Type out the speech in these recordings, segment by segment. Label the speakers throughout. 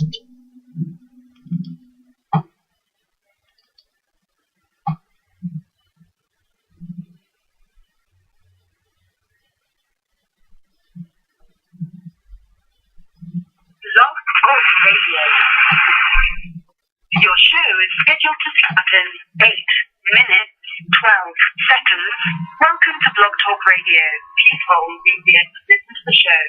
Speaker 1: Blog Talk Radio. Your show is scheduled to start in 8 minutes, 12 seconds. Welcome to Blog Talk Radio. Please hold the listen to the show.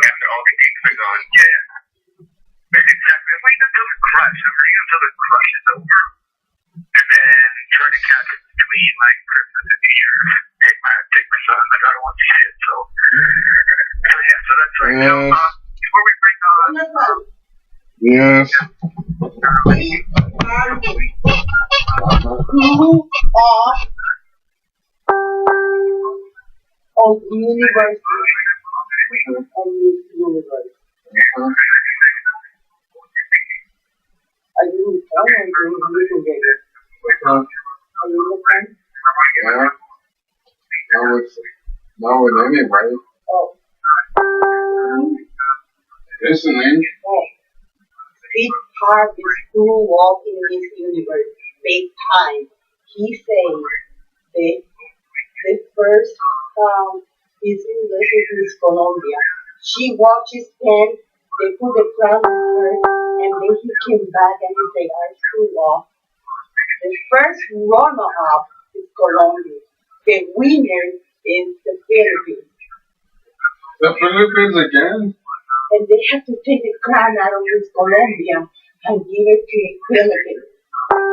Speaker 1: After all the ink are gone. Yeah. Exactly. Wait until the crush. like Christmas and New Year. Take my son. My daughter wants to see it. So yeah. So that's right. Yes. Now, before we bring on.
Speaker 2: Yes.
Speaker 3: Of universe and Miss Universe. Are you in fun or are you together? Are you in fun?
Speaker 2: Yeah. Now with anybody.
Speaker 3: Oh.
Speaker 2: Listening.
Speaker 3: Oh. Big part is to walk in Miss Universe. Big time. He says the first is in Miss Colombia. She watches him, they put the crown on her, and then he came back and he said, I screw off. The first runner-up is Colombia. The winner is the Philippines.
Speaker 2: The Philippines again?
Speaker 3: And they have to take the crown out of Miss Colombia and give it to the Philippines.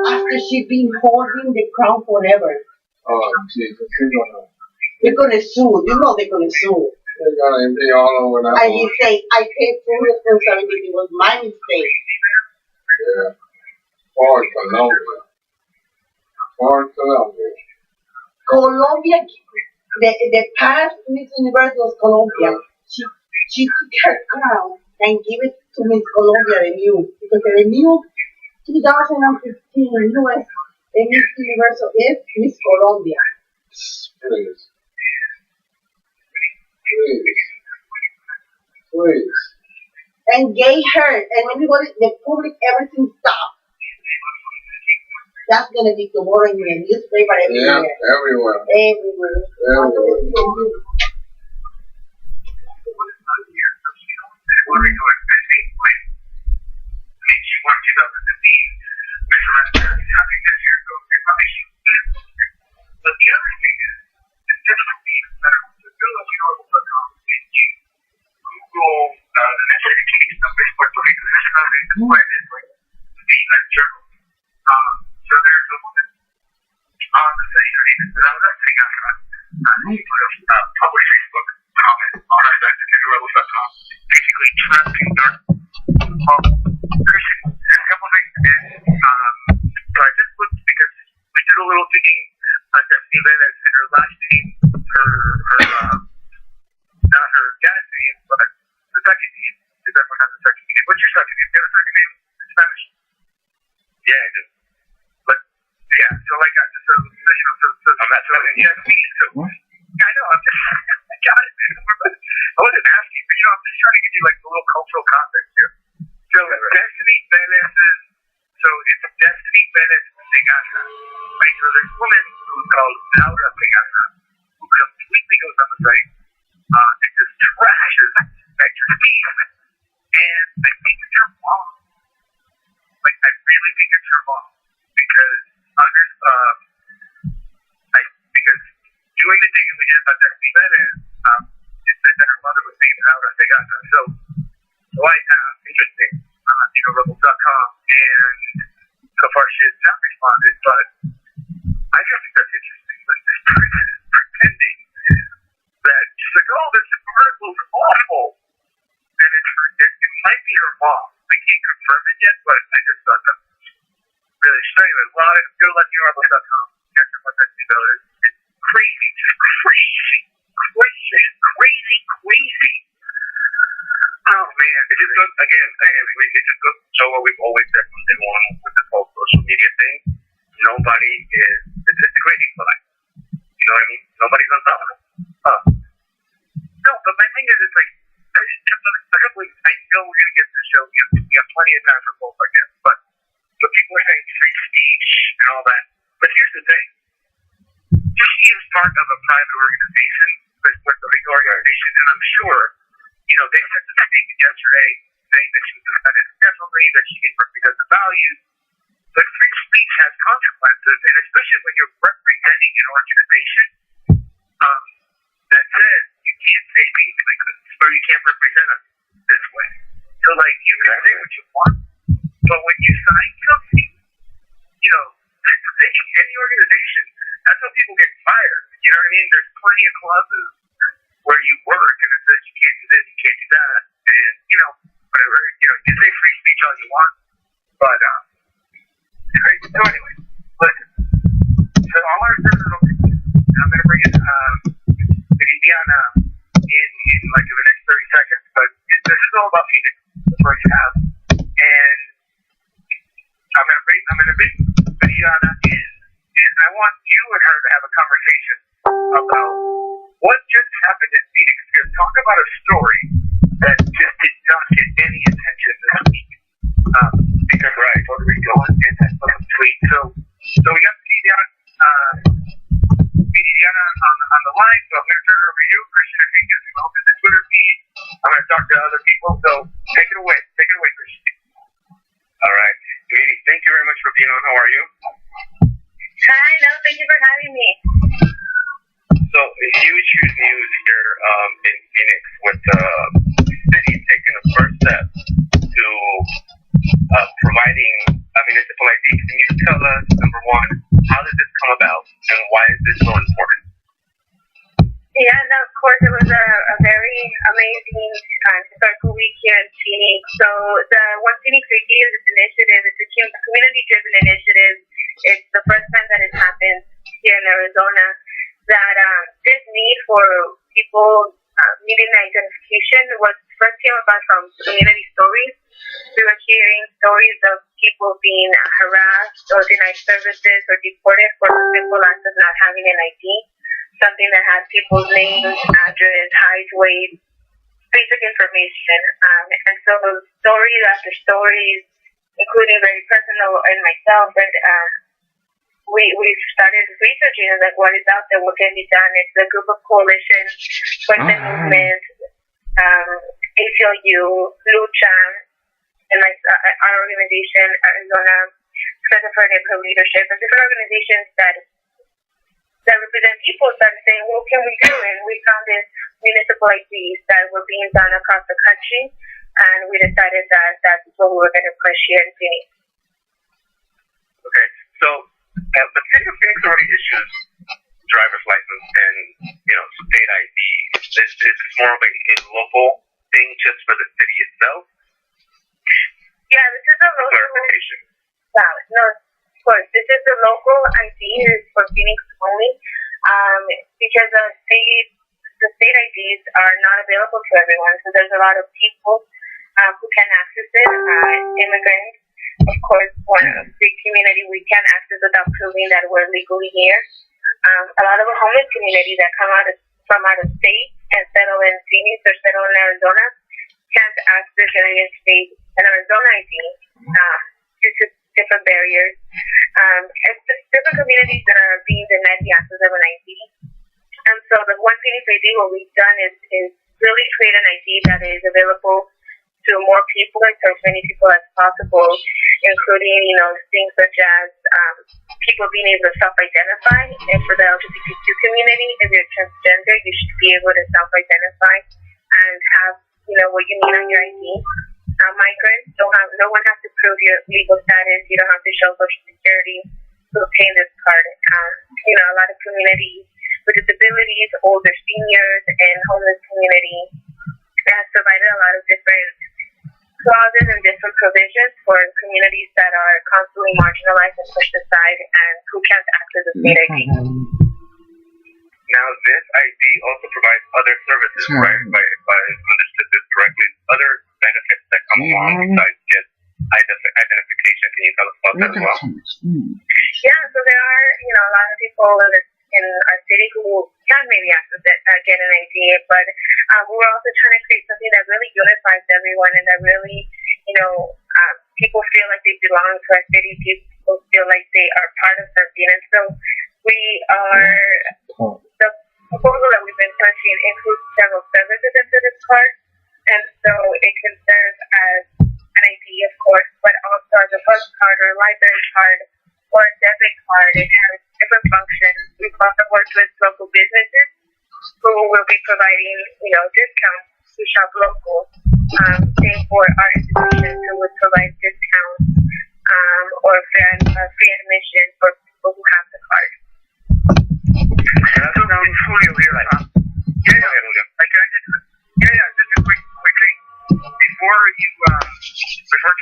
Speaker 3: After she's been holding the crown forever.
Speaker 2: Oh, Jesus.
Speaker 3: They're gonna sue. You know they're gonna sue.
Speaker 2: They're gonna be all over that.
Speaker 3: And he say, I take full responsibility. It was my mistake.
Speaker 2: Yeah. For Colombia.
Speaker 3: Colombia, the past Miss Universe was Colombia. She took her crown and gave it to Miss Colombia, the new. Because the new 2015 US, the Miss Universe is Miss Colombia.
Speaker 2: Please. Please.
Speaker 3: And gay her, and everybody, the public, everything stopped. That's gonna be tomorrow in the newspaper everywhere.
Speaker 2: Yeah, everywhere.
Speaker 1: But the other thing is, it's definitely better to go to Google, the next education of Puerto Rico. This is another thing that's quite like being a journal. So there's a woman on the site, her name is Laura Segara. She put a public Facebook comment on our site, theTinderRebels.com, basically trusting dark Christian. And a couple things, and so I just looked because we did a little digging on Destiny Vélez and her last name, not her dad's name, but the second name. Does everyone have the second name? What's your second name? Do you have a second name in Spanish? Yeah, I do. But yeah, so like so that's what I mean. So yeah, I know. I got it, man. I wasn't asking, but I'm just trying to give you like a little cultural context here. So Destiny Vélez is. So it's Destiny Vélez Segara. Right? So there's a woman who's called Laura Segara who completely goes on the site and just trashes Vector's beef. And I think it's her mom. Like, I really think it's her mom. Because because doing the digging we did about Destiny Vélez, it said that her mother was named Laura Segara. So I asked, interesting, on LatinoRebels.com, and so far she has not responded, but I just think that's interesting. Like, this person is pretending that she's like, oh, this article is awful. And it might be her mom. I can't confirm it yet, but I just thought that was really strange. A lot of go to LatinoRebels.com. Check out what that's about. It's crazy, just crazy. Oh man, it just goes again. It just goes to show what we've always said from day one with this whole social media thing. Nobody is. It's a great equalizer. You know what I mean? Nobody's on top of it. No, but my thing is, it's like I know we're gonna get to the show. We have plenty of time for both, I guess. But people are saying free speech and all that. But here's the thing: she is part of a private organization, this Puerto Rico organization, and I'm sure. They sent a statement yesterday saying that she was suspended indefinitely, that she didn't represent the values. But free speech has consequences, and especially when you're representing an organization that says you can't say anything like this, or you can't represent us this way. So, like, you can say what you want, but when you sign something, any organization. That's how people get fired. You know what I mean? There's plenty of clauses where you work and it says you can't do this, you can't do that, and whatever. You say free speech all you want, but so anyway, listen. So I want to start it over. I'm gonna bring in Viviana in like in the next 30 seconds, but this is all about Phoenix, the first half, and I'm gonna bring Viviana in, and I want you and her to have a conversation about what just happened in Phoenix. Because talk about a story that just did not get any attention this week. Because Puerto Rico and that little tweet. So we got Viviana on the line. So I'm gonna turn it over to you, Christian Enriquez, who opens the Twitter feed. I'm gonna talk to other people. So take it away, Christian. All right, Vivi, thank you very much for being on. How are you?
Speaker 4: Hi, no, thank you for having me.
Speaker 1: So, huge news here in Phoenix with the city taking the first step to providing a municipal ID. Can you tell us, number one, how did this come about and why is this so important?
Speaker 4: Yeah, no, of course, it was a very amazing historical week here in Phoenix. So, the One Phoenix ID is this initiative. It's a community-driven initiative. It's the first time that it happened here in Arizona. That this need for people needing identification was first came about from community stories. We were hearing stories of people being harassed or denied services or deported for the simple act of not having an ID, something that had people's names, address, height, weight, basic information. And so stories after stories, including very personal and myself, that we started researching like what is out there, what can be done. It's a group of coalition, Fuerte Movement, ACLU, Lucha, and like our organization, Arizona Center for Neighborhood Leadership, and different organizations that represent people started saying, what can we do? And we found this municipal IDs that were being done across the country, and we decided that that's what we were going to push here in Phoenix.
Speaker 1: Okay, so the city of Phoenix already issues driver's license and state ID. This is more of a local thing just for the city itself.
Speaker 4: Yeah, this is a local
Speaker 1: clarification.
Speaker 4: Yeah, no, of course, this is the local ID is for Phoenix only, because the state IDs are not available to everyone. So there's a lot of people who can access it. Immigrants, of course, one of the community we can access without proving that we're legally here. A lot of the homeless community that come from out of state and settle in Phoenix or settle in Arizona can't access an Arizona ID due to different barriers. And different communities that are being denied the access of an ID. And so the One Phoenix ID, what we've done is really create an ID that is available to more people and to as many people as possible, including, things such as people being able to self-identify. And for the LGBTQ community, if you're transgender, you should be able to self-identify and have, what you need on your ID. Migrants no one has to prove your legal status. You don't have to show Social Security to obtain this card. A lot of communities with disabilities, older seniors, and homeless community has provided a lot of different clauses and different provisions for communities that are constantly marginalized and pushed aside and who can't access the state ID.
Speaker 1: Now, this ID also provides other services, right? If I understood this correctly, other benefits that come along besides just identification. Can you tell us about that as well?
Speaker 4: Yeah, so there are, a lot of people in our city who can maybe access it, get an ID, but we're also trying to create something that really unifies everyone and that really, people feel like they belong to our city, people feel like they are part of something. And so we are, the proposal that we've been pushing includes several services into this card, and so it can serve as an ID, of course, but also as a bus card or a library card or a debit card. It has different functions. We've also worked with local businesses who will be providing, discounts to shop local. Same for our institutions who would provide discounts or free admission for people who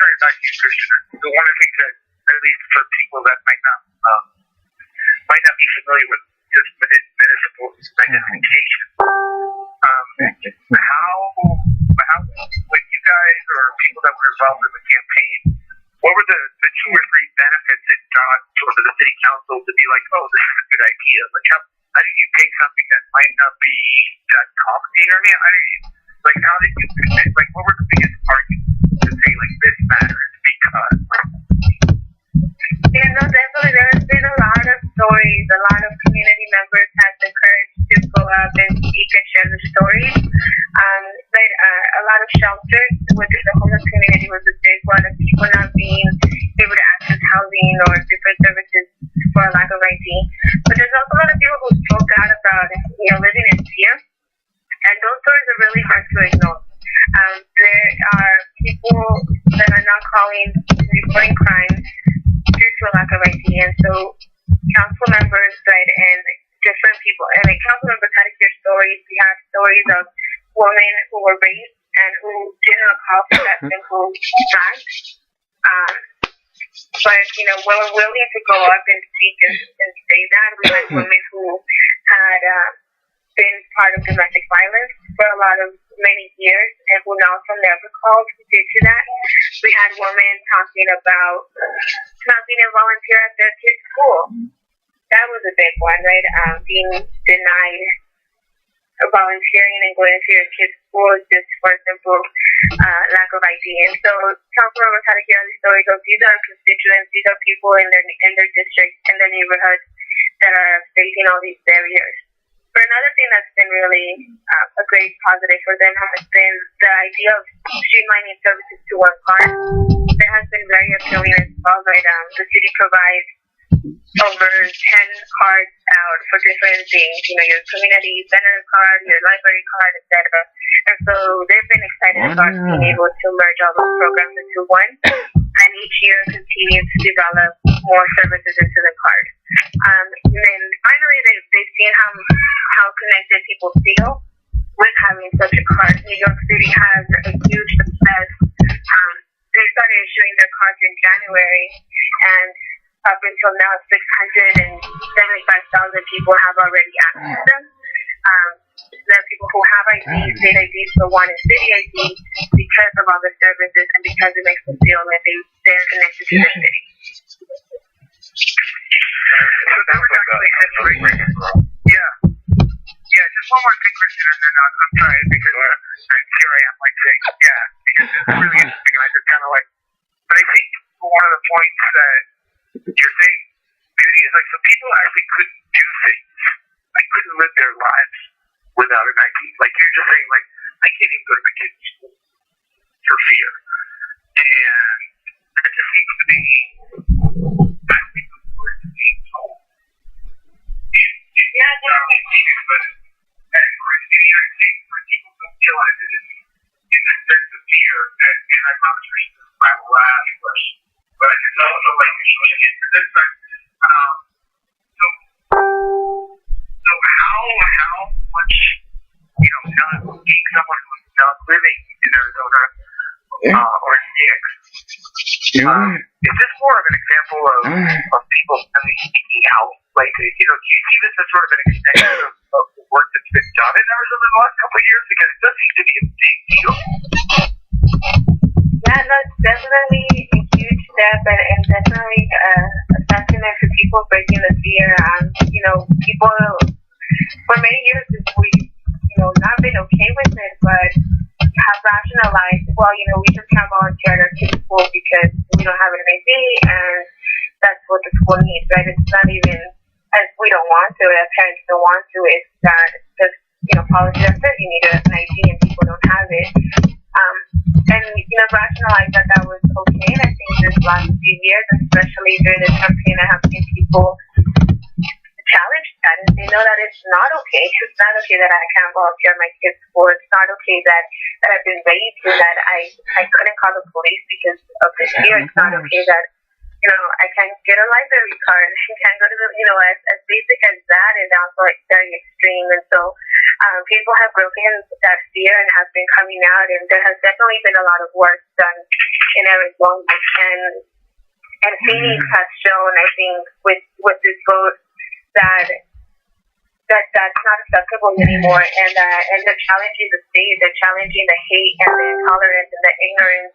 Speaker 1: turn it back to you, Christian. The one of the things that, at least for people that might not be familiar with just municipal identification, how when you guys or people that were involved in the campaign, what were the two or three benefits it got for the city council to be like, oh, this is a good idea? Like, how did you take something that might not be that common? You know what I mean? How did you, what were the biggest arguments to say, like, this matters because?
Speaker 4: Yeah, no, definitely. There's been a lot of stories. A lot of community members had the courage to go up and speak and share the stories. But a lot of shelters within the homeless community was a big one of people not being able to access housing or different services for a lack of ID. But there's also a lot of people who spoke out about, living in fear. And those stories are really hard to ignore. There are people that are not reporting crimes due to a lack of ID. And so council members, right, and different people, and the council members had to hear stories. We had stories of women who were raped and who didn't call for that simple fact. But, we were willing to go up and speak and say that. We had women who had been part of domestic violence for many years and who now from never called due to that. We had women talking about not being a volunteer at their kids' school. That was a big one, right? Being denied volunteering and going to your kids' school just for a simple lack of ID. And so council members had to hear these stories of these are constituents, these are people in their district, in their neighborhood that are facing all these barriers. But another thing that's been really a great positive for them has been the idea of streamlining services to one card. That has been very appealing as well, right? The city provides over 10 cards out for different things, your community center card, your library card, etc. And so they've been excited about being able to merge all those programs into one, and each year continue to develop more services into the card. And then finally, they've seen how connected people feel with having such a card. New York City has a huge success. They started issuing their cards in January, and up until now, 675,000 people have already accessed them. There are people who have IDs, state IDs, but want a city ID because of all the services and because it makes them feel like they're connected to the city.
Speaker 1: So that was actually great. Yeah. Yeah, just one more thing, Christian, and then I'm sorry, because here I am, saying, yeah, because it's really interesting, and I just kind of but I think one of the points that you're saying, beauty, is so people actually couldn't do things. They couldn't live their lives without an ID. You're just saying, I can't even go to my kids' school for fear. And it just seems to be, I think the word is being told. Yeah, but when people don't realize it in this sense of fear, and I promise you, this is my last question. But I just don't know if you're showing it for this, but so how much, being someone who's not living in Arizona or in Phoenix, is this more of an example of people really speaking out? Do you see this as sort of an extension of the work that's been done in Arizona in the last couple of years? Because it does seem to be a big deal.
Speaker 4: Yeah, no, it's definitely a huge step and definitely a testament to people breaking the fear. People for many years we've not been okay with it, but have rationalized, we just can't volunteer at our kids' school because we don't have an ID, and that's what the school needs, right? It's not even as we don't want to, as parents don't want to, it's that just policy that says you need an ID and people don't have it. And rationalize that was okay. And I think this last few years, especially during the campaign, I have seen people challenge that and they know that it's not okay. It's not okay that I can't volunteer my kids' school. It's not okay that I've been raped and that I couldn't call the police because of this fear. It's not okay that I can't get a library card. I can't go to the, as basic as that is also like very extreme. And so people have broken that fear and have been coming out, and there has definitely been a lot of work done in Arizona. And Phoenix has shown, I think, with this vote that's not acceptable anymore, and they're challenging the state, they're challenging the hate and the intolerance and the ignorance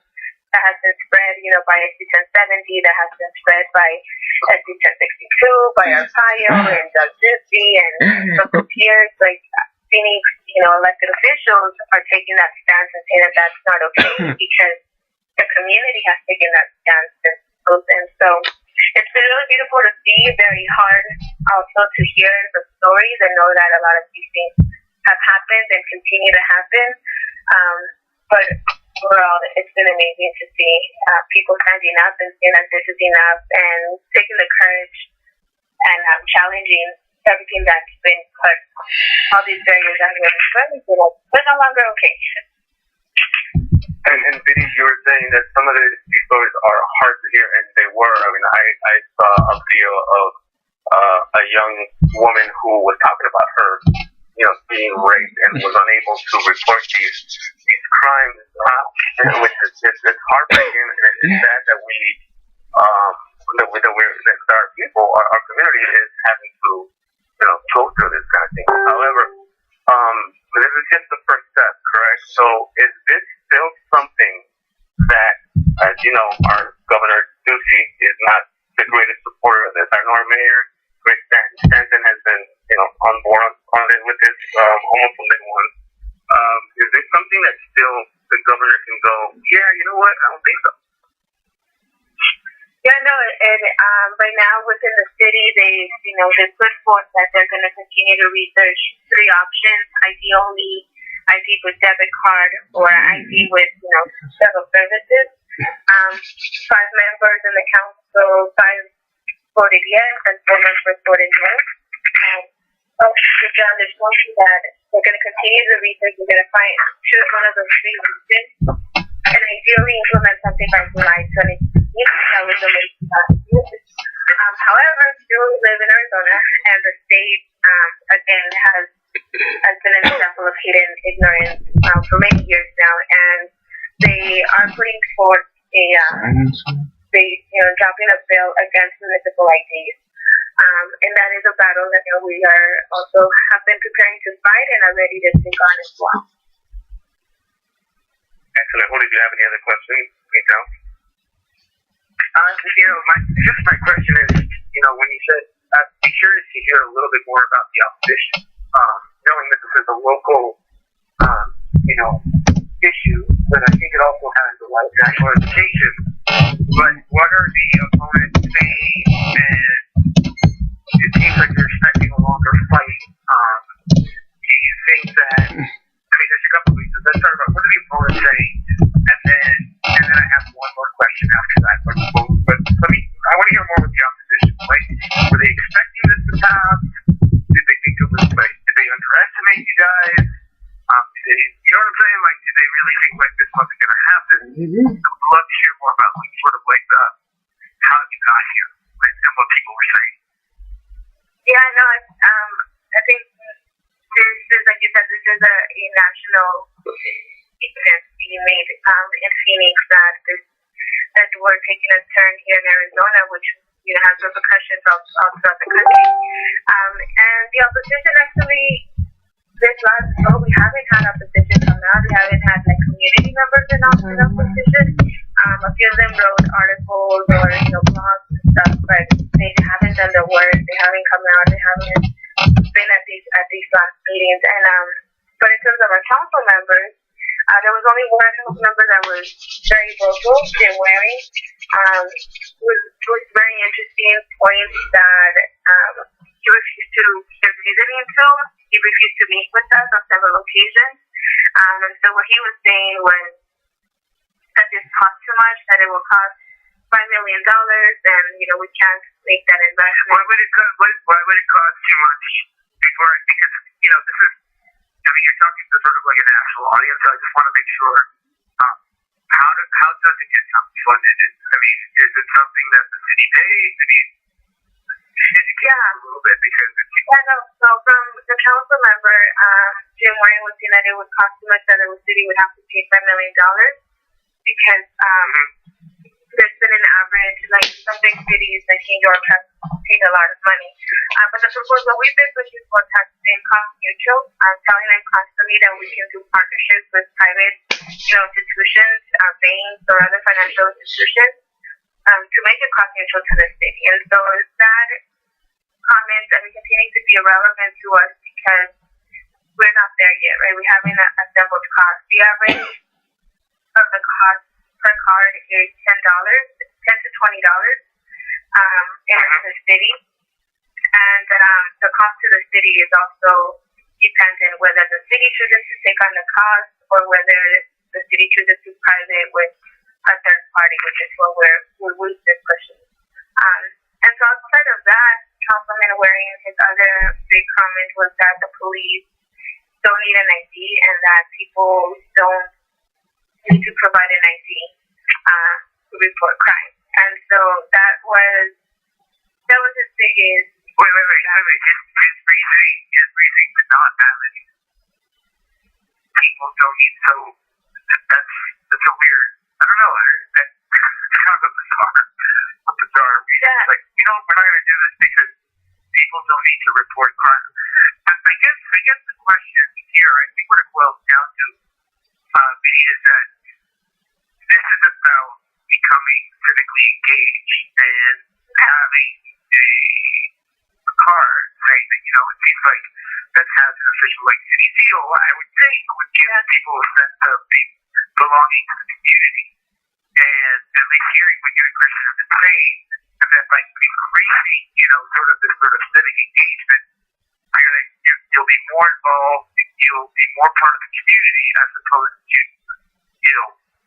Speaker 4: that has been spread, by SB 1070, that has been spread by SB 1062, by Arpaio and Doug Ducey and local peers. Like Phoenix, elected officials are taking that stance and saying that that's not okay because the community has taken that stance. And so it's been really beautiful to see, very hard also to hear the stories and know that a lot of these things have happened and continue to happen. But overall, it's been amazing to see people standing up and saying that this is enough and taking the courage and challenging everything that's been put, all these barriers that were they're no longer okay.
Speaker 1: And Vinny, you were saying that some of these stories are hard to hear, and they were. I mean, I saw a video of a young woman who was talking about her, being raped and was unable to report these crimes, which is it's heartbreaking, and it's sad that that our people, our community is having to, go through this kind of thing. However, this is just the first step, correct? So is this still something that, as you know, our Governor Ducey is not the greatest supporter of this. I know our mayor, Greg Stanton, has been, on board on it with this almost from day one. Is this something that still the governor can go, yeah, you know what? I don't think so.
Speaker 4: Yeah, no, and right now within the city, they put forth that they're going to continue to research 3 options: ID only, ID with debit card, or ID with, several services. 5 members in the council, 5 voted yes, and 4 members voted no. There's one thing that we're going to continue the research. We're going to choose one of those 3 regions, and ideally implement something by July 20th. That was the late however, still live in Arizona, and the state again has been an example of hidden ignorance for many years now, and they are putting forth dropping a bill against municipal IDs, and that is a battle that we are also have been preparing to fight and are ready to take on as well.
Speaker 1: Excellent. What, did you have any other questions? My question is, when you said, I'd be curious to hear a little bit more about the opposition. Knowing that this is a local, issue, but I think it also has a lot of national implication. But what are the opponents saying? And it seems like they're expecting a longer fight. Do you think that? There's a couple of reasons. Let's start about what are the opponents saying, and then I have one more question after that. But I want to hear more with the opposition. Like, were they expecting this to pass? Did they think it was did they underestimate you guys? You know what I'm saying? Like, did they really think this wasn't going to happen? I'd love to hear more about how you got here and what people were saying.
Speaker 4: Yeah, no, I think this is, like you said, this is a national event being made in Phoenix that we're taking a turn here in Arizona, which has repercussions all throughout the country. And the opposition actually, this last vote, we haven't had opposition come out. We haven't had community members in opposition. A few of them wrote articles or blogs and stuff, but they haven't done the work. They haven't come out. They haven't been at these last meetings. And but in terms of our council members, there was only one council member that was very vocal, Jim Waring. Was very interesting points that he refused to give visiting to. He refused to meet with us on several occasions. And so what he was saying was that this costs too much, that it will cost $5 million, and we can't make that investment.
Speaker 1: Why would it cost too much? Because this is, you're talking to sort of like a national audience, so I just want to make sure. how does it get funded? I mean, is it something that the city pays? I mean, educate a little bit because it's.
Speaker 4: Yeah, no. So from the council member, Jim Warren was saying that it would cost too much that the city would have to pay $5 million because there's been an average, like some big cities like New York have paid a lot of money. But the proposal we've been pushing for has been cost neutral, telling them constantly that we can do partnerships with private, institutions, banks or other financial institutions to make it cost neutral to the city. And so that comment and continuing to be irrelevant to us because we're not there yet, right? We haven't assembled cost. The average of the cost per card is $10 to $20 in the city. And the cost to the city is also dependent whether the city chooses to take on the cost or whether the city chooses to private with a third party, which is what we've been pushing. And so outside of that, Councilman Waring, his other big comment was that the police don't need an ID and that people don't need to provide an ID to report crime. And so that was his biggest.
Speaker 1: Wait. His reasoning is not valid. People don't need that's a weird. I don't know. That's kind of a bizarre reason.
Speaker 4: Yeah.
Speaker 1: Like, we're not going to do this because people don't need to report crime. I guess the question here, I think what it boils down to, is that this is about becoming civically engaged and having a card saying that, it seems like that has an official city seal, I would think would give people a sense of belonging to the community. And at least hearing what you and Christian have been saying, and that by increasing, sort of this sort of civic engagement, you'll be more involved, you'll be more part of the community as opposed to,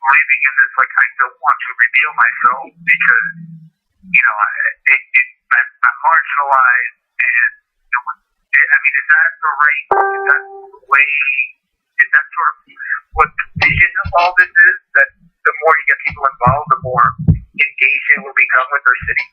Speaker 1: living in this, I don't want to reveal myself because, I'm marginalized and, is that the right, is that the way, is that sort of what the vision of all this is? That the more you get people involved, the more engaged they will become with their city?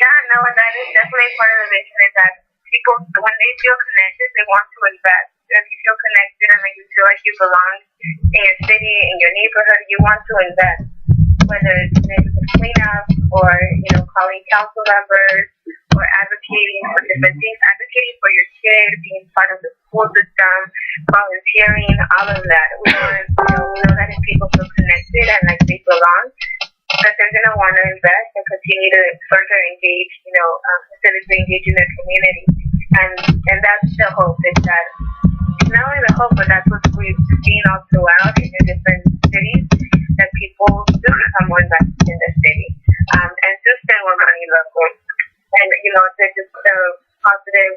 Speaker 4: Yeah, no, and that is definitely part of the vision is that people, when they feel connected, they want to invest. If you feel connected and you feel like you belong in your city, in your neighborhood, you want to invest. Whether it's neighborhood cleanup or, calling council members or advocating for different things, advocating for your kid, being part of the school system, volunteering, all of that. We know that if people feel connected and like they belong, that they're going to want to invest and continue to further engage, civically engage in their community. And that's the hope, is that not only the hope, but that's what we've seen all throughout in the different cities, that people do become more invested in the city and do spend more money local. And, there's just a positive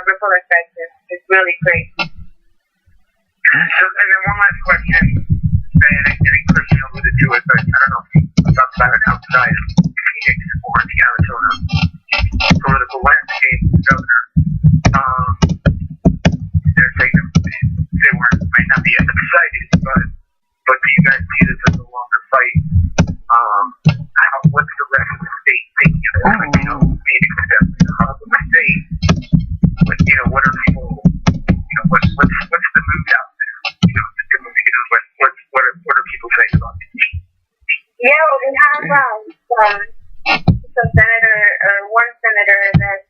Speaker 4: ripple effect is really great.
Speaker 1: So, and then one last question, and I think Christian alluded to it, but I don't know if you talked about it outside of Phoenix or the Arizona political landscape. The governor, they're saying they might not be as excited, but do you guys see this as a longer fight? What's the rest of the state thinking of it? Phoenix is definitely the hub of the state, but what are people? What's the mood out there? What are people saying about it?
Speaker 4: Yeah, well, we have some senator, or one senator that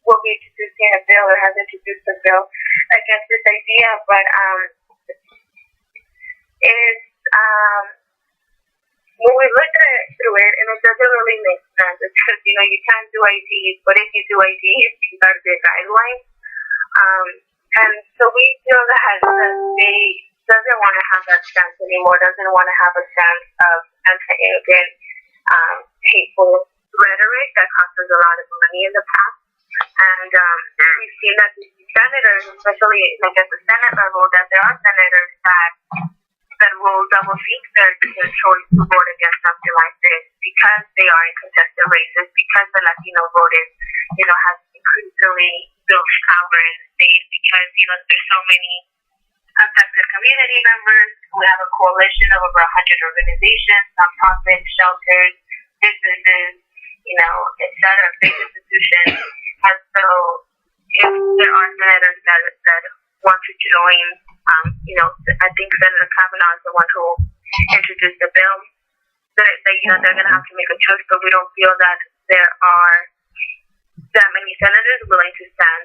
Speaker 4: will be introducing a bill or has introduced a bill against this idea, but when we look at it through it, and it doesn't really make sense because you can't do IDs, but if you do IDs, these are the guidelines. And so we feel that the state doesn't want to have that stance anymore, doesn't want to have a stance of anti-immigrant, hateful rhetoric that cost us a lot of money in the past. And we've seen that these senators, especially at the Senate level, that there are senators that will double seek their choice to vote against something like this because they are in contested races, because the Latino vote is, has increasingly built power in the state, because, there's so many affected community members. We have a coalition of over 100 organizations, nonprofits, shelters, businesses, etc., faith institutions. And so if there are senators that want to join, I think Senator Kavanaugh is the one who introduced the bill. They're going to have to make a choice, but we don't feel that there are that many senators willing to stand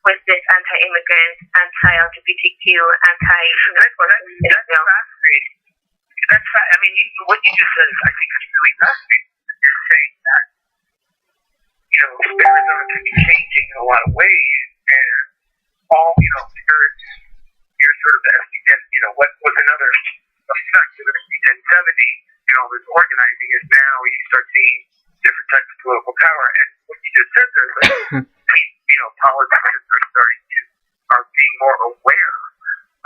Speaker 4: with this anti-immigrant, anti-LGBTQ, anti-That's
Speaker 1: fascinating. I mean, what you just said is, I think, is really fascinating. You're saying that, Arizona can be changing in a lot of ways, and all, you're sort of the SD10, what was another effect of the SD1070, this organizing is now you start seeing different types of political power, and what you just said there, politicians are being more aware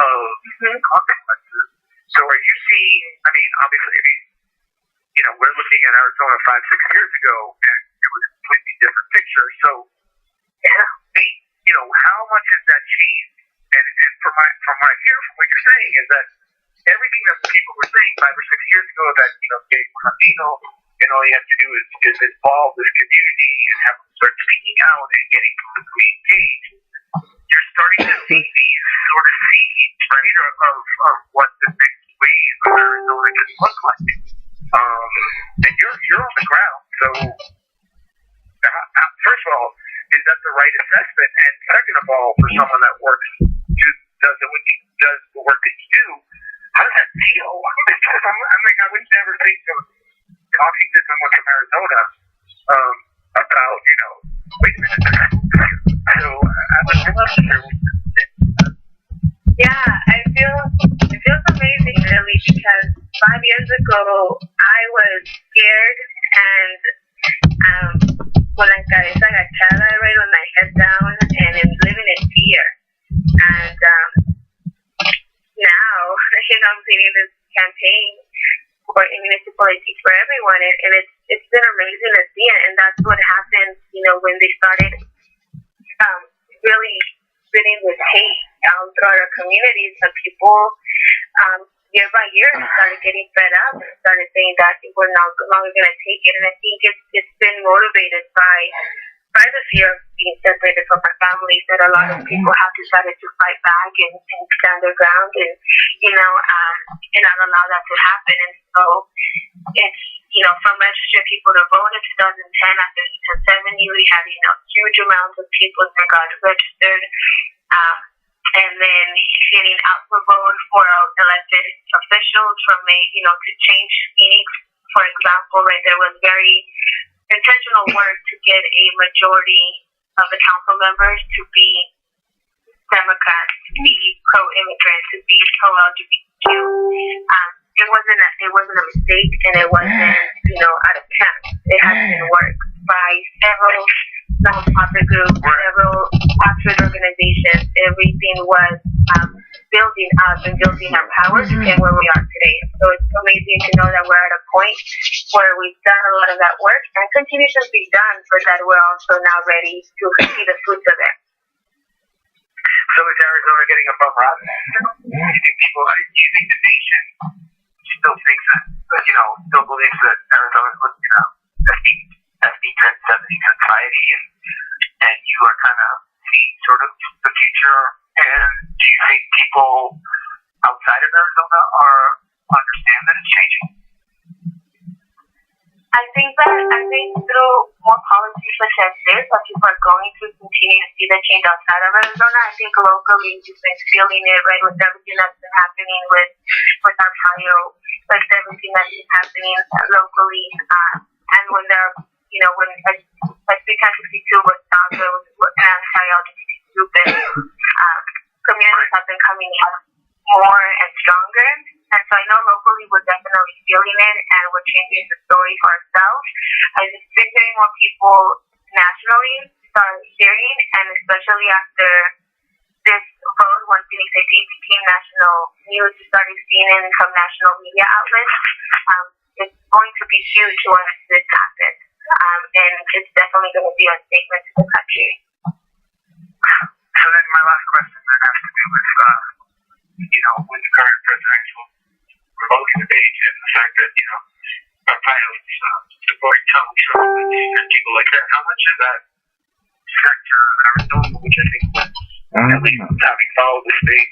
Speaker 1: of consequences. So are you seeing, obviously, we're looking at Arizona 5-6 years ago, and it was a completely different picture. So, how much has that changed? And from what I hear from what you're saying is that everything that people were saying 5 or 6 years ago that, gay or Latino, and all you have to do is involve this community and have them start speaking out and getting politically engaged. You're starting to see these sort of seeds, right, of what the next wave of Arizona can look like. And you're on the ground. So, first of all, is that the right assessment? And second of all, for someone that does the work that you do, how does that feel? Because I would never think of talking to someone from Arizona about, wait a minute. So I would love to hear what you think.
Speaker 4: Yeah, it feels amazing, really, because 5 years ago I was scared and con la cabeza agachada, right, with my head down, and living in fear. And now, I'm leading this campaign for municipal ID for everyone, and it's been amazing to see it. And that's what happened, when they started really spitting with hate throughout our communities. Some people, year by year, started getting fed up and started saying that we're no longer going to take it. And I think it's been motivated by the fear of being separated from our families, that a lot of people have decided to fight back and stand their ground and not allow that to happen. And so it's, from registering people to vote in 2010 after 2070, we had, huge amounts of people that got registered. And then getting out for vote for elected officials from to change Phoenix, for example, right, there was very intentional work to get a majority of the council members to be Democrats, to be pro-immigrant, to be pro-LGBTQ. It wasn't a mistake, and it wasn't, out of chance. It has been worked by several non-profit groups, several corporate organizations. Everything was building up and building our power to get where we are today. So it's amazing to know that we're at a point where we've done a lot of that work and continues to be done, but that we're also now ready to see the fruits of it.
Speaker 1: So is Arizona getting above us? Do you think the nation still thinks that, still believes that Arizona is, SD 1070 society, and you are kind of seeing sort of the future? And do you think people outside of Arizona understand that it's changing?
Speaker 4: I think through more policies such as this, that people are going to continue to see the change outside of Arizona. I think locally you've been feeling it, right, with everything that's been happening with Ohio, with everything that's been happening locally, and when they're, when SB 1062 was found, there was an anti-LGBTQ bill, communities have been coming out more and stronger. And so I know locally we're definitely feeling it, and we're changing the story for ourselves. I just think getting more people nationally start hearing, and especially after this vote, when Phoenix ID became national news, we started seeing it in some national media outlets. It's going to be huge once this happens, and it's definitely going to be a statement to the country.
Speaker 1: So then my last question then has to do with with the current presidential Republican debate and the fact that, our pilots supporting Donald Trump and people like that, how much of that sector of Arizona, which I think was, at least having followed the state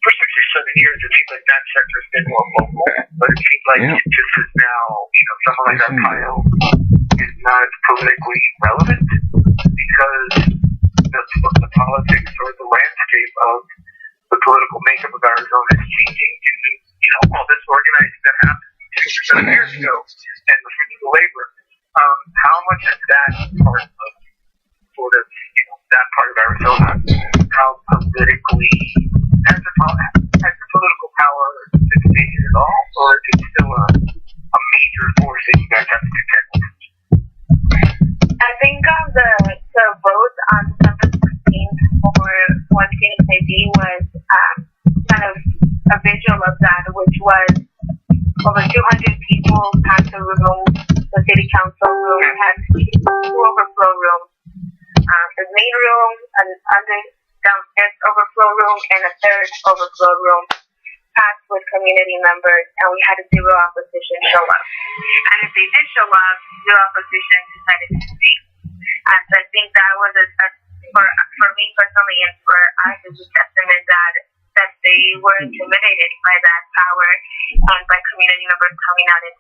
Speaker 1: for 6 or 7 years, it seems like that sector has been more vocal, but it seems like it just is now, someone like that pile is not as politically relevant because the politics or the landscape of the political makeup of Arizona is changing due to, all this organizing that happened 6 or 7 years ago and the fruits of the labor. How much is that part of sort of, that part of Arizona, how politically, has the political power dictated at all, or is it still a major force that you guys have to contend with?
Speaker 4: I think the vote on December 16th for One Phoenix ID was kind of a visual of that, which was over 200 people had to remove the city council room, had two overflow rooms, the main room, an downstairs overflow room, and a third overflow room packed with community members, and we had zero opposition show up. And if they did show up, zero opposition decided to speak. And so I think that was for me personally and for us as a testament that they were intimidated by that power and by community members coming out and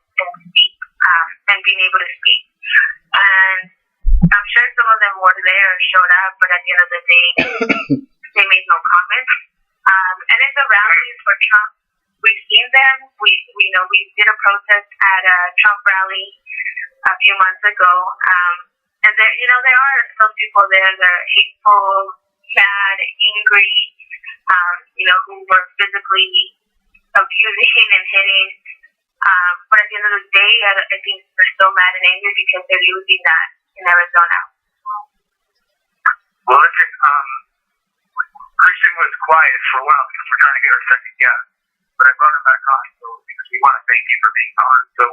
Speaker 4: speak and being able to speak. And I'm sure some of them were there, showed up, but at the end of the day, they made no comments. And in the rallies for Trump, we've seen them. We did a protest at a Trump rally a few months ago. And there are some people there that are hateful, mad, angry, who were physically abusing and hitting. But at the end of the day, I think they're still mad and angry because they're losing that in Arizona.
Speaker 1: Well, listen, Christian was quiet for a while because we're trying to get our second guest, but I brought him back on because we want to thank you for being on. So,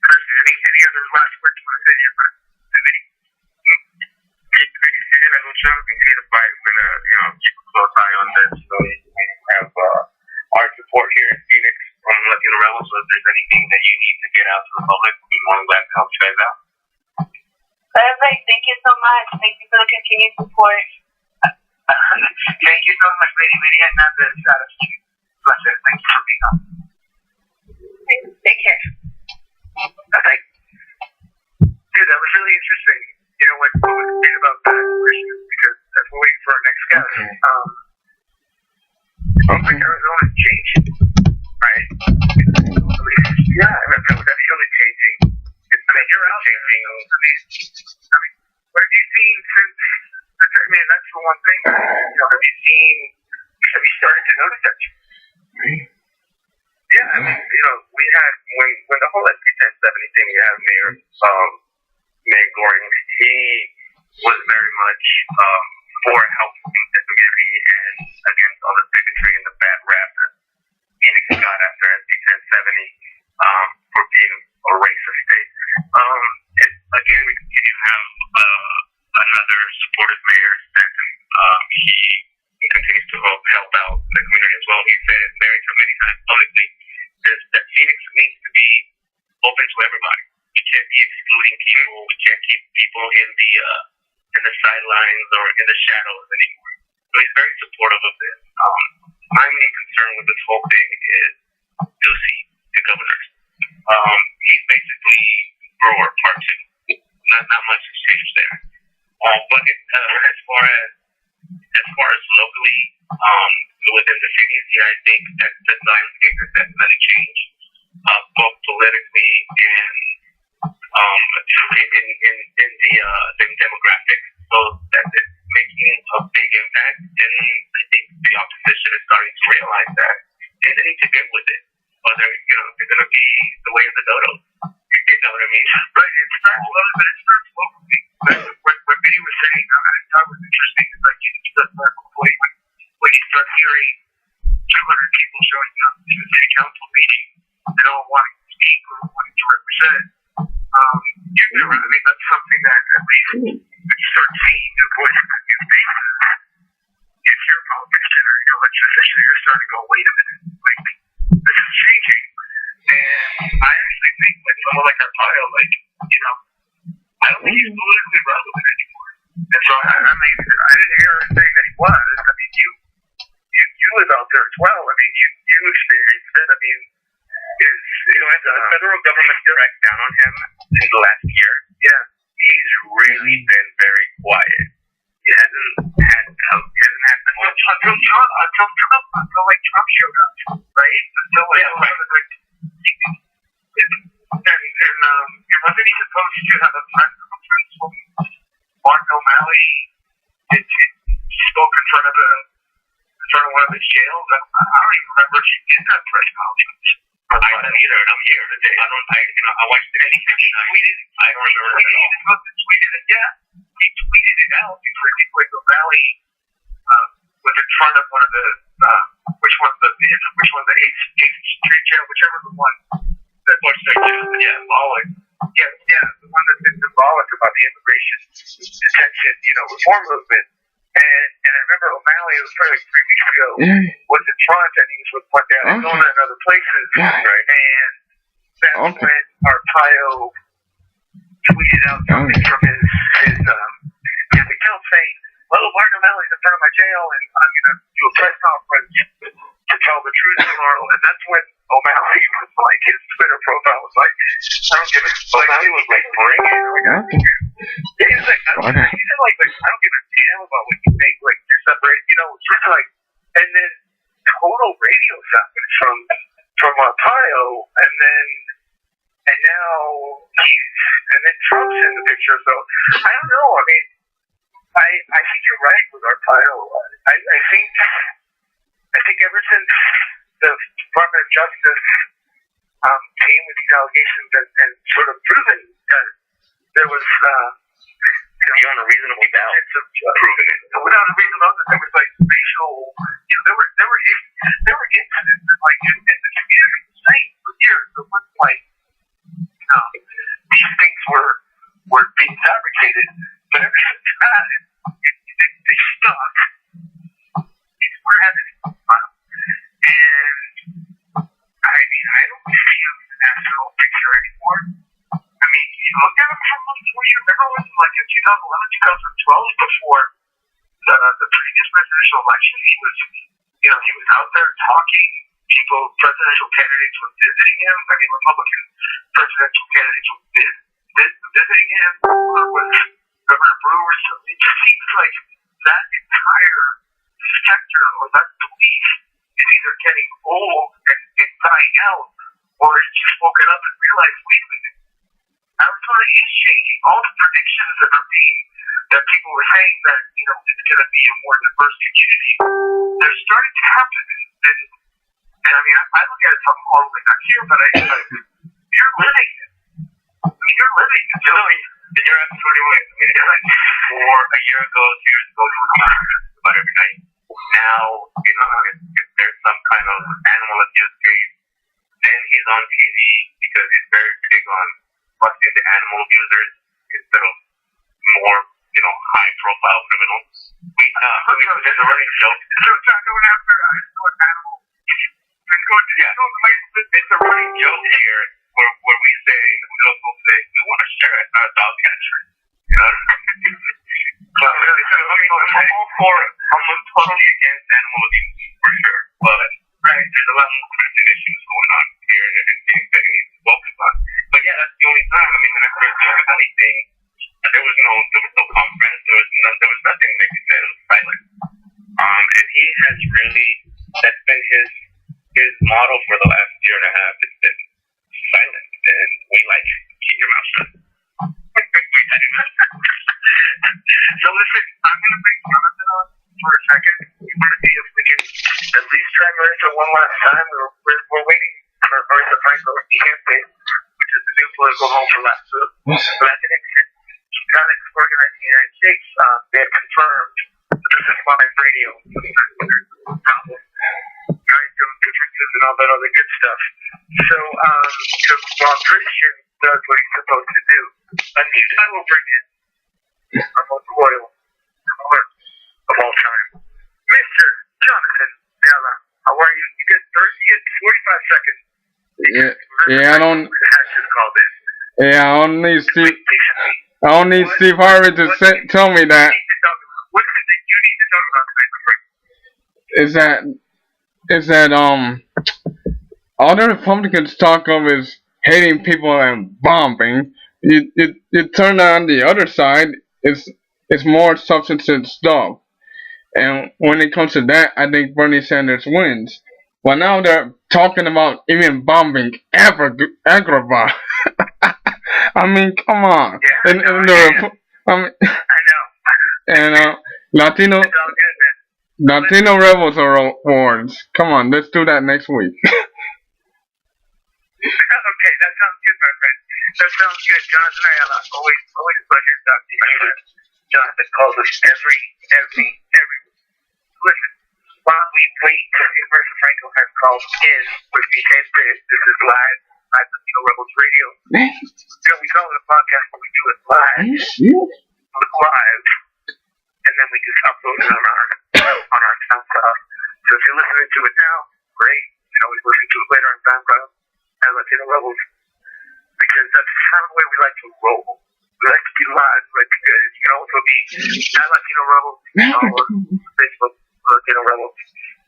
Speaker 1: Christian, any other last words you want to say to your friend? Continue to fight. We're gonna, keep a close eye on this. So we have our support here in Phoenix from Latino Rebels. So if there's anything that you need to get out to the public, we'll be more than glad to help you guys out.
Speaker 4: Perfect. Thank you so much. Thank you for the continued support.
Speaker 1: Thank you so much, Lady Hernandez. Pleasure. Thank you for being on.
Speaker 4: Take care.
Speaker 1: Bye. Dude, that was really interesting. What was great about that, Christian, because as we're waiting for our next guest, I think Arizona is changing, right? That's really changing. You're out changing. What have you seen since? That's the one thing. Have you started to notice that? Yeah, we had when the whole SB 1070 thing, we had Mayor Goring. He was very much for helping the community and against all the bigotry and the bad rap that Phoenix got after SB 1070 for being a racist state. Again, we continue to have another supportive mayor, Stanton. He continues to help out the community as well. He said very many times publicly that Phoenix needs to be open to everybody. We can't be excluding people. We can't keep people in the sidelines or in the shadows anymore. So he's very supportive of this. My main concern with this whole thing is Ducey, the governor. He's basically Brewer Part 2. Not much has changed there. But as far as locally, within the cities, I think that the landscape has definitely changed, both politically and in demographics, so that it's making a big impact, and I think the opposition is starting to realize that, and they need to get with it, or they're going to be the way of the dodo. You know what I mean? Right, it starts locally. What Vinny was saying, I thought was interesting, is like, you start when you start hearing 200 people showing up to the city council meeting and all wanting to speak or wanting to represent, that's something that at least when you start seeing new voices and new faces, if you're a politician or officially you're starting to go, wait a minute, like, this is changing. And I actually think, like, someone like Arpaio, like, you know, I don't think he's politically relevant anymore. And so, I mean, I didn't hear her saying that he was. I mean, you live out there as well. I mean, you experienced it. I mean, has the federal government direct down on him in the last year? Yeah. He's really been very quiet. He hasn't had much until like Trump showed up, right? Until like, yeah, right. And wasn't he supposed to have a press conference when Martin O'Malley spoke in front of one of his jails? I don't even remember if he did that press conference. I don't either, and I'm here today. I watched it. He tweeted. I don't remember it at all. Tweeted it, yeah. He tweeted it out before like O'Malley was in front of one of the which one's the 8th Street jail, whichever the one that was symbolic. Yeah, the one that's been symbolic about the immigration detention, reform movement. And I remember O'Malley, it was probably like 3 weeks ago, was in front, and he was with one down in Arizona and other places, right? And that's when Arpaio tweeted out something from his account saying, well, Martin O'Malley's in front of my jail, and I'm going to do a press conference to tell the truth tomorrow. And that's when O'Malley was like, his Twitter profile was like, I don't give a fuck. O'Malley was like, bring it. He was like, I don't give a damn about what you think. Like, you're separated. It's just like, and then total radio silence from Arpaio, and now and then Trump's in the picture. So I don't know. I mean, I think you're right with Arpaio. I think ever since the Department of Justice came with these allegations and sort of proven that there was beyond a reasonable doubt proven it. Without a reasonable doubt, there was like facial. There were incidents and like and the community was saying for years. It wasn't like these things were being fabricated, but ever since that, they stuck. We're having fun, and I mean, I don't see him in the national picture anymore. I mean, you look at him from before. You remember when, like in 2011, 2012, before the previous presidential election, he was out there talking. Presidential candidates were visiting him. I mean, Republican presidential candidates were visiting him. With Governor Brewer. So it just seems like that entire sector or that belief is either getting old and dying out, or it's just woken up and realized, wait a minute, Arizona is changing. All the predictions that people were saying that it's going to be a more diverse community, they're starting to happen. And I mean, I look at it from all the way back here, but I just like, you're living it. I mean, you're living it. And you're absolutely right. I mean, it's like a year ago, 2 years ago, he was about every night. Now, if there's some kind of animal abuse case, then he's on TV because he's very big on busting the animal abusers instead of more, high-profile criminals. There's a running joke. So it's not going after animals. It's a running joke here where we say, we want to share it, not a dog catcher. I'm totally against animal abuse, for sure. But there's a lot more pressing issues going on here and things that he needs to focus on. But yeah, that's the only time. I mean, whenever there's anything, there was no conference, there was nothing that he said. It was silent. And he has really, that's been his model for the last year and a half. It's been silent, and we like it. Keep your mouth shut. So listen, I'm going to bring Jonathan on for a second. We want to see if we can at least try Marissa one last time. We're waiting for Marissa Franco campaign, which is the new political home for Latinx organized in the United States. They have confirmed that this is live radio. Kind of differences and all that other good stuff. So while Christian does what he's supposed to do, unmuted, I will bring in our most loyal clerk of all time, Mr. Jonathan Yala, how are you? You get 45 seconds.
Speaker 2: Yeah, I don't. Yeah, I don't need Steve. I don't need Steve Harvey to tell me that.
Speaker 1: What is it that you need to talk about tonight,
Speaker 2: Is that all the Republicans talk of is hating people and bombing. You turn on the other side, it's more substantive stuff. And when it comes to that, I think Bernie Sanders wins. But now they're talking about even bombing Agrabah. I mean, come on.
Speaker 1: Yeah,
Speaker 2: I mean,
Speaker 1: I know.
Speaker 2: and Latino
Speaker 1: It's all good, man.
Speaker 2: Latino Rebels Awards. Come on, let's do that next week.
Speaker 1: Okay, that sounds good, my friend. That sounds good. Jonathan Ayala, always a pleasure talking to you. Jonathan calls us every. Listen, while we wait to see if Versa Franco has called in with me, this is live Latino Rebels Radio. You know, we call it a podcast, but we do it live. Live. And then we just upload it on our SoundCloud. So if you're listening to it now, great. You can always listen to it later on SoundCloud at Latino Rebels. Because that's kind of the way we like to roll. We like to be live, we like to be good. You can also be at Latino Rebels, on Facebook, Latino Rebels.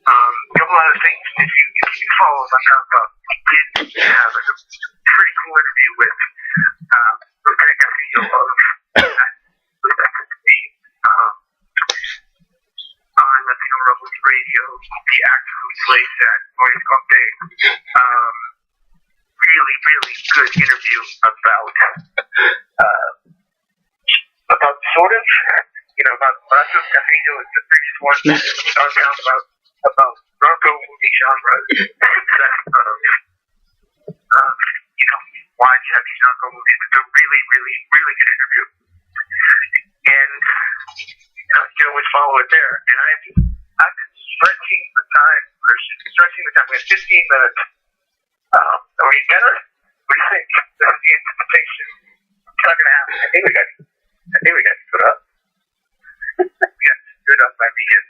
Speaker 1: A couple other things, if you follow us on SoundCloud, we did have a pretty cool interview with Lieutenant Castillo of on Latino Rebels Radio, the actor who plays that Maurice Comte. Really good interview about sort of, about Mauricio Castillo is the biggest one on down about narco movie genre. Why do you have these narco movies? It's a really good interview. And you can always follow it there. And I've been stretching the time, Christian. We have 15 minutes. Are we better? What do you think? That's the anticipation. It's not gonna happen. I think we got stood up. We got stood up by the end.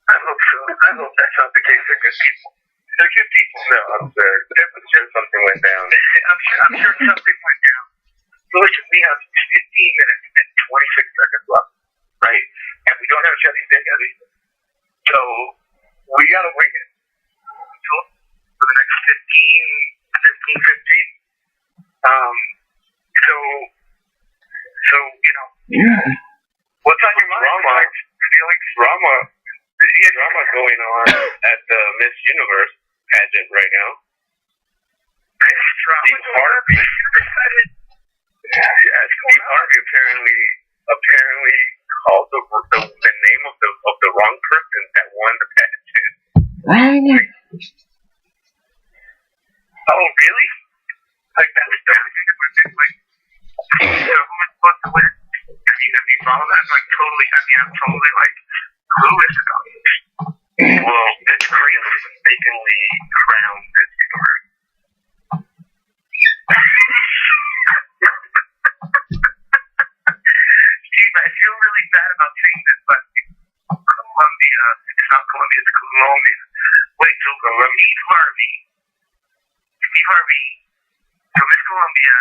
Speaker 1: I hope so. I hope that's not the case. They're good people. They're good people. No, I'm sure something went down. I'm sure something went down. So listen, we have 15 minutes and 26 seconds left, right? And we don't have Chevy Big Heavy. So we gotta wing it. For the next 15. So what's on your mind? Drama going on at the Miss Universe pageant right now. Steve Harvey. Steve Harvey apparently called the name of the wrong person that won the pageant.
Speaker 2: Right.
Speaker 1: Oh, really? Like that was so who was supposed to win? Have you followed that? I'm totally clueless about this. Well, it's crazy mistakenly crowned this universe. Steve, I feel really bad about saying this, but Colombia, it's not Colombia, it's Colombia. Wait till Steve Harvey, so Miss Colombia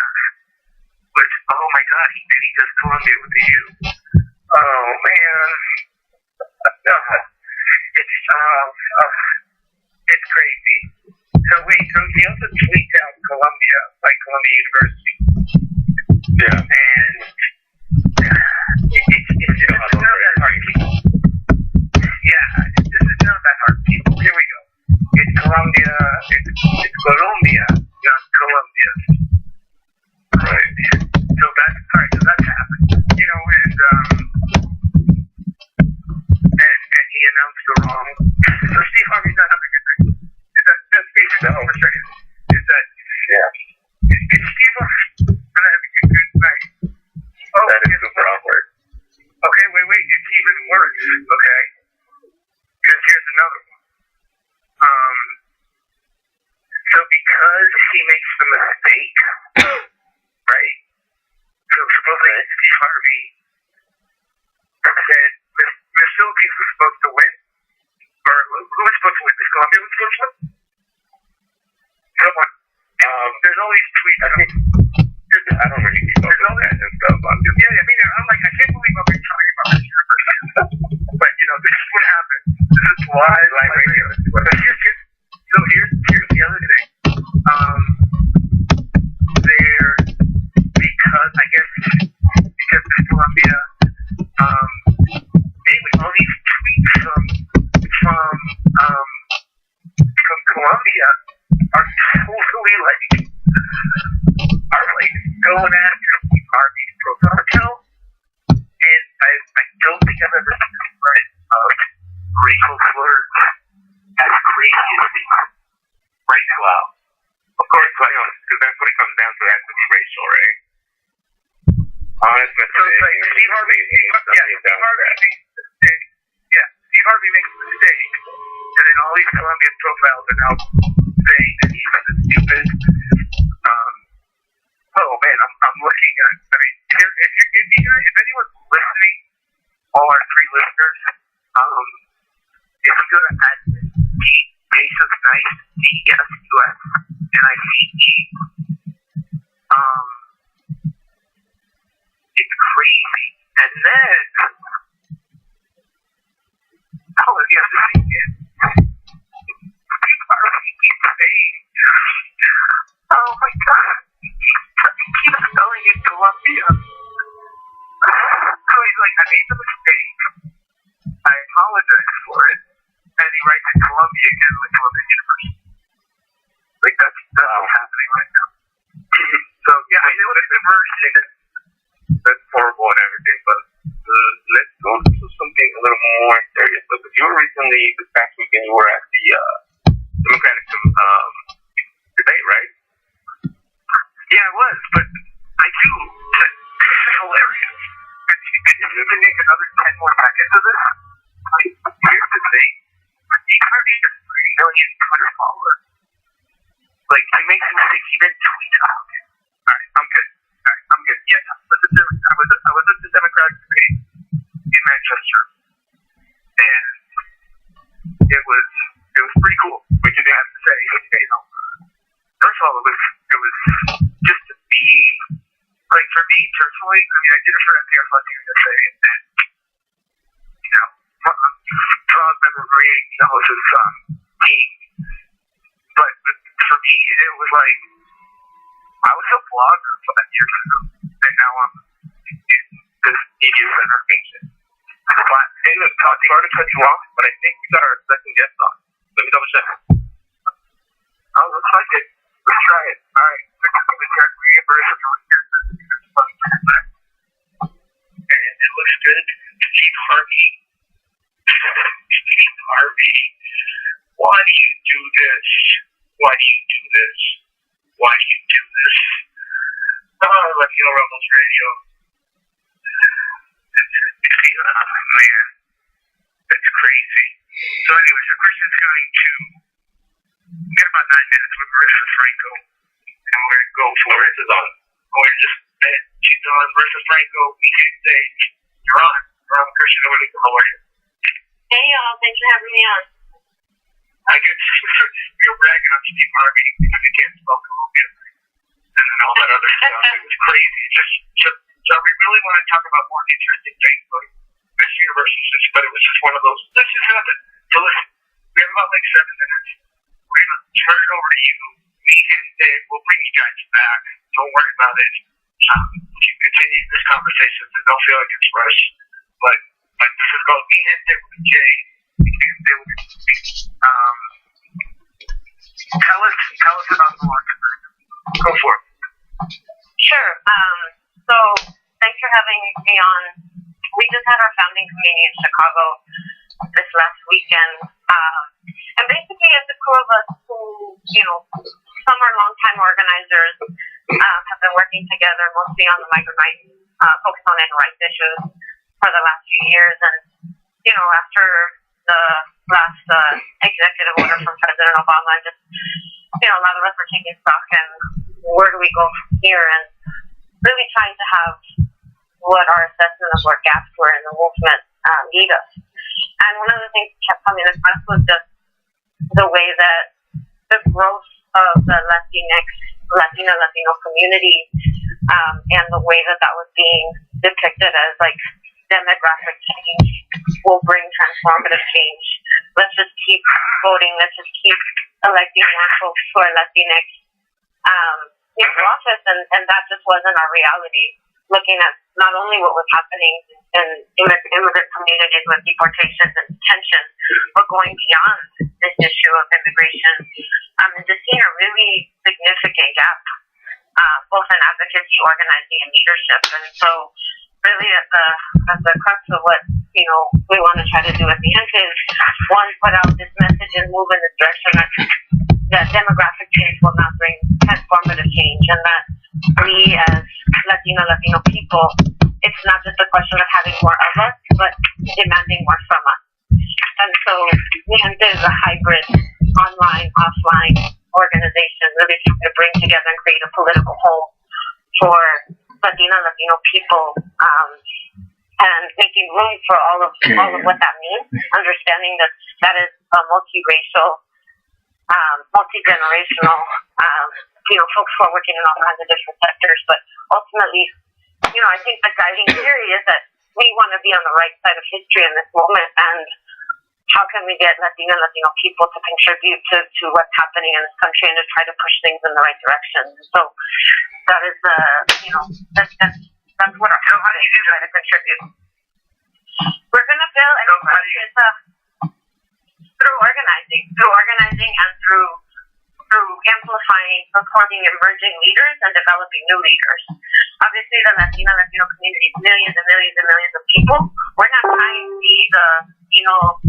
Speaker 1: was, oh my god, he does Colombia with the U. Oh man. It's crazy. So he also tweets out Columbia, like Columbia University. Yeah. And it's not that hard, people. Yeah, this is not that hard, people. Here we go. It's Colombia, not Columbia. Right. So that's happened. And he announced the wrong. So Steve Harvey's not having a good night. That's basically what we're saying. Is Steve Harvey not having a good night? Oh, that is super awkward. Okay, wait, it's even worse, okay? Because here's another one. So because he makes the mistake, right? So supposedly Steve Harvey said Miss Philippines was supposed to win, or who was supposed to win? Is Colombia was supposed to win? Someone. There's all these tweets.
Speaker 5: I don't really keep up with that and stuff.
Speaker 1: I'm like, I can't believe I'm talking about this university. But, this is what happened. This is why live radio is what So here's the other thing. Because of Colombia, anyway, all these tweets from Colombia are totally going after Steve Harvey's profile account, and I don't think I've ever seen a thread of racial slurs as crazy as these right now.
Speaker 5: Of course, because that's what it comes down to. It has to be racial, right? Honest mistake.
Speaker 1: So it's like Steve Harvey makes a mistake, and then all these Colombian profiles are now saying that he's stupid. Oh man, I'm looking at. I mean, if anyone's listening, all our 3 listeners, if you go to @DasesNice, DSUSNICE, it's crazy. And then, you have to think it. People are saying, oh my god, he's spelling in Colombia. So he's like, I made the mistake. I apologize for it. And he writes in Columbia again, like Columbia University. Like, that's what's happening right now. So, yeah, I know it's diversion.
Speaker 5: That's horrible and everything, but let's go to something a little more serious. Because you were recently, this past weekend, you were at the Democratic debate, right?
Speaker 1: Yeah, I was, but I do. This is hilarious. And you can make another 10 more seconds of this. Like, here's the thing. Steve Harvey has 3 million Twitter followers. Like, he makes a mistake, he then tweets out. Alright, I'm good. Yeah, I was at the Democratic debate in Manchester, and it was pretty cool. What did they have to say? First of all, it was just to be, like, for me personally. I mean, I did it for NPR's Latino USA, and proud member of his team. But for me, it was like, I was a blogger 5 years ago, and now I'm in this media center nation. But,
Speaker 5: hey, look, sorry to cut you off, but I think we got our second guest on. Let me double check.
Speaker 1: Oh, looks like it. Let's try it. Alright. And it looks good. Steve Harvey. Why do you do this? Latino Rebels Radio. Man, that's crazy. So anyways, the Christian's going to get about 9 minutes with Marissa Franco, and we're going to go for it. She's on. Marissa Franco, we can't say, you're on. Christian, how are you?
Speaker 4: Hey y'all, thanks for having me on.
Speaker 1: I guess you're bragging on Steve Harvey because he can't spell Colombia and then all that other stuff. It was crazy. So we really want to talk about more interesting things like Miss Universe, but it was just one of those. This just happened. So listen, we have about 7 minutes. We're going to turn it over to you. Me and Dave will bring you guys back. Don't worry about it. We can continue this conversation, so don't feel like it's rushed. But this is called Me and Dave with Jay. Tell us about the launch. Go for it.
Speaker 4: Sure. So thanks for having me on. We just had our founding committee in Chicago this last weekend. And basically it's a crew of us who, some are longtime organizers, have been working together mostly on the migrant rights, focused on animal rights issues for the last few years. And, after the last executive order from President Obama, just, a lot of us are taking stock and where do we go from here, and really trying to have what our assessment of where gaps were in the movement lead us. And one of the things that kept coming across was just the way that the growth of the Latino community, and the way that that was being depicted as like demographic change will bring transformative change. Let's just keep voting. Let's just keep electing more folks who are Latinx into office, and that just wasn't our reality. Looking at not only what was happening in immigrant communities with deportations and detention, but going beyond this issue of immigration, and just seeing a really significant gap, both in advocacy, organizing, and leadership. And so, really, at the crux of what we want to try to do at the end is one, put out this message and move in this direction that demographic change will not bring transformative change, and that we as Latino people, it's not just a question of having more of us, but demanding more from us. And so Gente is a hybrid, online, offline organization, really trying to bring together and create a political home for Latino people, and making room for all of what that means, understanding that is a multiracial, multi-generational, folks who are working in all kinds of different sectors. But ultimately, I think the guiding theory is that we want to be on the right side of history in this moment, and how can we get Latino people to contribute to what's happening in this country and to try to push things in the right direction. So that is that's what our how do you do try to contribute. We're gonna build through organizing and through amplifying, supporting emerging leaders and developing new leaders. Obviously, the Latino community is millions and millions and millions of people. We're not trying to be the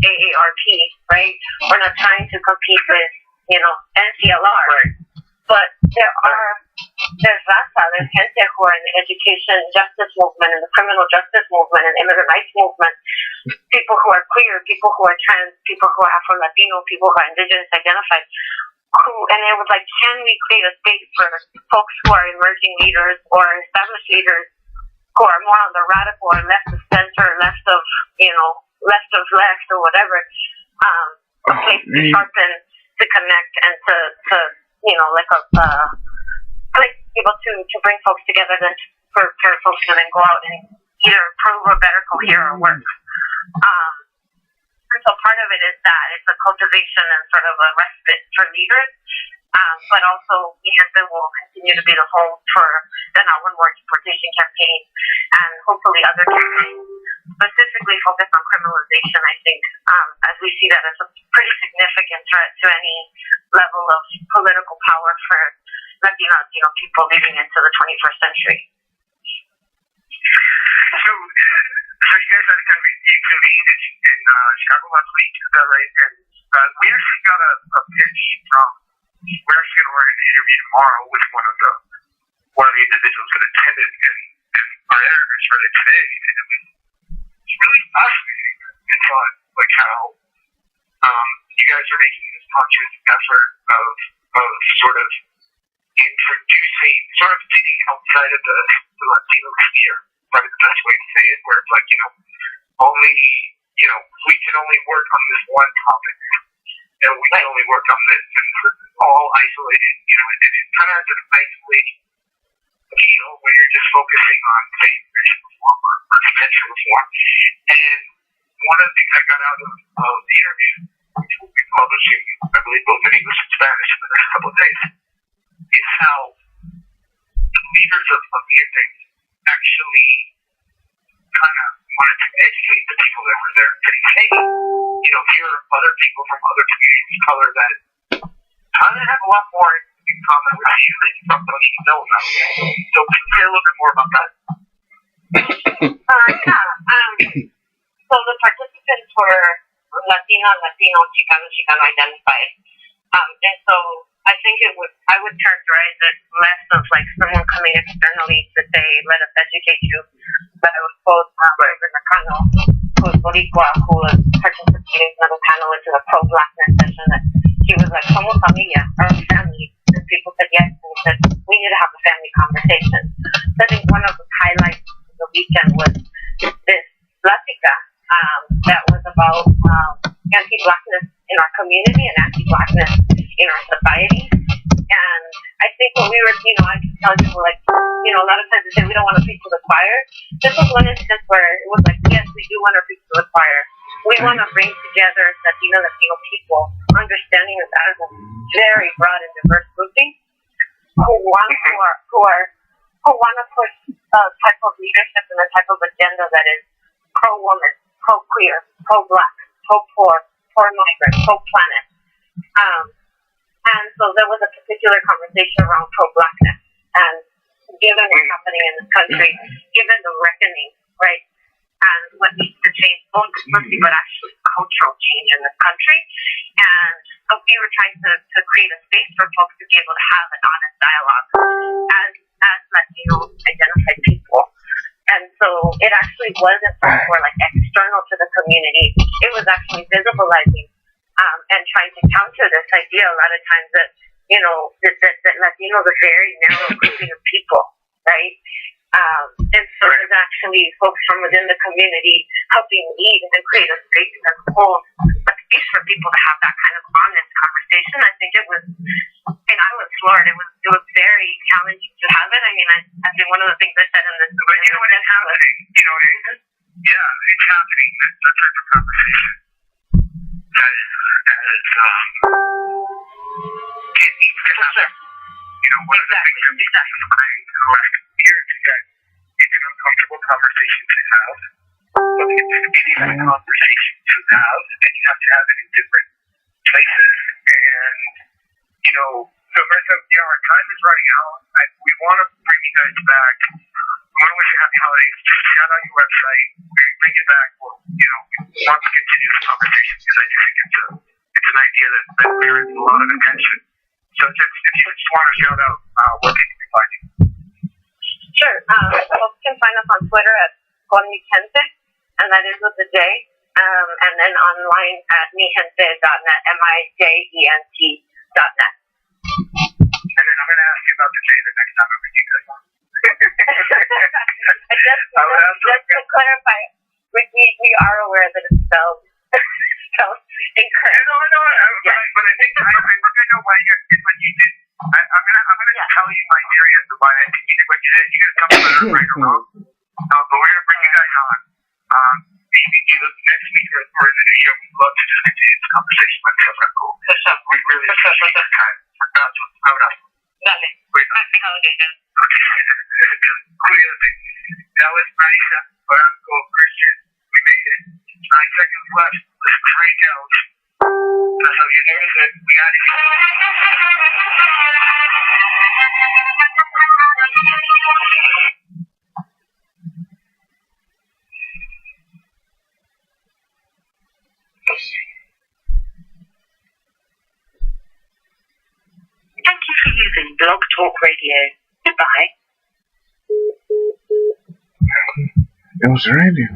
Speaker 4: AARP, right? We're not trying to compete with NCLR, but there's gente who are in the education justice movement and the criminal justice movement and immigrant rights movement, people who are queer, people who are trans, people who are Afro-Latino, people who are indigenous identified, and it was like, can we create a space for folks who are emerging leaders or established leaders who are more on the radical or left of center, left of left or whatever, a place to sharpen, to connect, and to like able to bring folks together then for folks to then go out and either improve or better cohere or work. And so part of it is that it's a cultivation and sort of a respite for leaders, but also Gente will continue to be the home for the Not One More Deportation campaign, and hopefully other campaigns specifically focused on criminalization. I think as we see that as a pretty significant threat to any level of political power for Latino people leading into the 21st century.
Speaker 5: So you guys had you convened in Chicago last week, is that right? And we actually got a pitch from. We're actually going to run an interview tomorrow with one of the individuals that attended, and our editors read it today, and it was really fascinating and fun, like how you guys are making this conscious effort of sort of introducing, sort of getting outside of the Latino sphere, probably the best way to say it, where it's like, only, we can only work on this one topic, and we can only work on this, and it's all isolated, and it kind of has an isolating feel where you're just focusing on, say, racial reform or potential reform. And one of the things I got out of the interview, which will be publishing, I believe, both in English and Spanish in the next couple of days, is how the leaders of Gente actually kind of wanted to educate the people that were there, saying, hey, here are other people from other communities of color that kind of have a lot more in common with you that you don't even know about. So can you say a little bit more about that?
Speaker 4: So the participants were Latino, Chicano identified. And so I think I would characterize it less of like someone coming externally to say, let us educate you. But I would quote Mercano, who is Boricua, who was participating in the panel into the pro-blackness session, that he was like, somos familia, our family. And people said yes, and he said, we need to have a family conversation. So I think one of the highlights of the weekend was this plática that was about we were, I keep telling people, like, a lot of times they say we don't want to preach to the choir. This was one instance where it was like, yes, we do want to preach to the choir. We want to bring together Latino people, understanding that that is a very broad and diverse grouping who want to push a type of leadership and a type of agenda that is pro-woman, pro-queer, pro-black, pro-poor, pro-migrant, pro-planet. And so there was a particular conversation around pro-blackness. And given what's happening in this country, given the reckoning, right, and what needs to change, both policy but actually cultural change in this country. And so we were trying to create a space for folks to be able to have an honest dialogue as Latino identified people. And so it actually wasn't more like external to the community. It was actually visibilizing and trying to counter this idea a lot of times that, that Latino is a very narrow grouping of people, right? And so there's actually folks from within the community helping lead and create a space and hold a space for people to have that kind of honest conversation. I think it was, I was floored. It was very challenging to have it. I think one of the things I said in this,
Speaker 1: but you know what is happening? Yeah, it's happening. That type of conversation it needs to happen. One of the things that makes us crying in the last years is that it's an uncomfortable conversation to have, but it is a conversation to have, and you have to have it in different places. And so Martha, our time is running out. We want to bring you guys back. We want to wish you happy holidays. Just shout out your website. We bring you back. We want to continue this conversation because I do think it's an idea that merits a lot of attention. So if you just want to shout out where people can find you.
Speaker 4: Sure. Folks can find us on Twitter at Conmigente, and that is with the J, and then online at mijente.net, mijent.net.
Speaker 1: And then I'm going to ask you about the J the next time I bring you guys on.
Speaker 4: Just to clarify, we are aware that it's spelled incorrect.
Speaker 1: No, but I think I know why you did. I'm gonna tell you my theory as to why I think you did what you did. You gotta tell me whether I'm right or wrong. But we're gonna bring you guys on. Either next week or in the new year. We'd love to just continue this conversation. That's cool. We really appreciate your time. That's what's going on.
Speaker 4: Dale. Happy holidays.
Speaker 1: Okay. Cool. The other thing. That was Marisa Barranco Christian. We made it. 9 seconds left. Let's crank out. That's how you do it. We got it.
Speaker 6: Thank you for using Blog Talk Radio. Goodbye.
Speaker 2: It was radio.